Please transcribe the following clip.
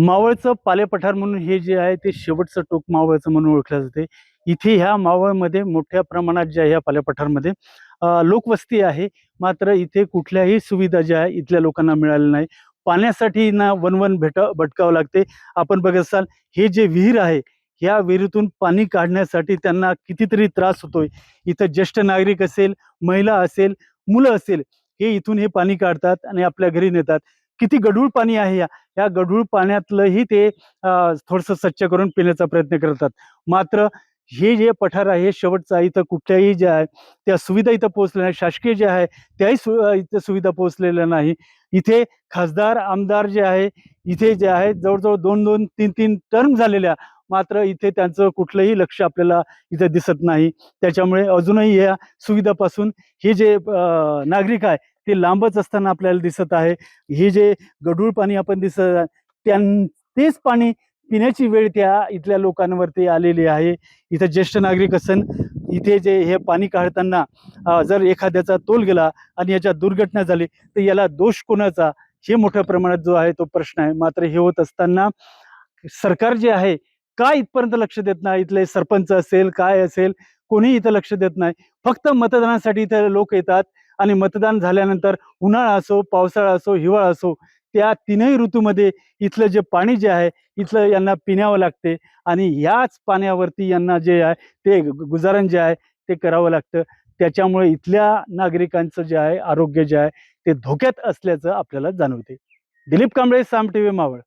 मावळचं पालेपठार म्हणून हे जे आहे ते शेवटचं टोक मावळचं म्हणून ओळखलं जाते. इथे ह्या मावळमध्ये मोठ्या प्रमाणात ज्या ह्या पालेपठारमध्ये लोकवस्ती आहे. मात्र इथे कुठल्याही सुविधा ज्या आहे इथल्या लोकांना मिळाल्या नाही. पाण्यासाठी ना वणवण भटकावं लागते. आपण बघत असाल हे जे विहीर आहे, ह्या विहिरीतून पाणी काढण्यासाठी त्यांना कितीतरी त्रास होतोय. इथं ज्येष्ठ नागरिक असेल, महिला असेल, मुलं असेल, हे इथून हे पाणी काढतात आणि आपल्या घरी नेतात. किती गढूळ पाणी आहे या गढूळ पाण्यातलंही ते थोडंसं स्वच्छ करून पिण्याचा प्रयत्न करतात. मात्र हे जे पठार आहे शेवटचं आहे, इथं कुठल्याही ज्या आहे त्या सुविधा इथं पोहोचल्या नाही. शासकीय जे आहे त्याही इथं सुविधा पोहोचलेल्या नाही. इथे खासदार, आमदार जे आहे, इथे जे आहे जवळ-जवळ 2-2, 3-3 टर्म झालेल्या, मात्र इथे त्यांचं कुठलंही लक्ष आपल्याला इथे दिसत नाही. त्याच्यामुळे अजूनही या सुविधापासून हे जे नागरिक आहे ते लांबच असताना आपल्याला दिसत आहे. हे जे गढूळ पाणी आपण दिसत आहे, तेच पाणी पिण्याची वेळ त्या इथल्या लोकांवरती आलेली आहे. इथे ज्येष्ठ नागरिक असन, इथे जे हे पाणी काढताना जर एखाद्याचा तोल गेला आणि याच्यात दुर्घटना झाली, तर याला दोष कोणाचा? हे मोठ्या प्रमाणात जो आहे तो प्रश्न आहे. मात्र हे होत असताना सरकार जे आहे, का इथपर्यंत लक्ष देत नाही? इथले सरपंच असेल, काय असेल, कोणीही इथं लक्ष देत नाही. फक्त मतदानासाठी इथे लोक येतात आणि मतदान झाल्यानंतर उन्हाळा असो, पावसाळा असो, हिवाळा असो, त्या तीनही ऋतूमध्ये इथलं जे पाणी जे आहे, इथलं यांना पिण्यावं लागते आणि याच पाण्यावरती यांना जे आहे ते गुजारण जे आहे ते करावं लागतं. त्याच्यामुळे इथल्या नागरिकांचं जे आहे आरोग्य जे आहे ते धोक्यात असल्याचं आपल्याला जाणवते. दिलीप कांबळे, साम टीव्ही, मावळ.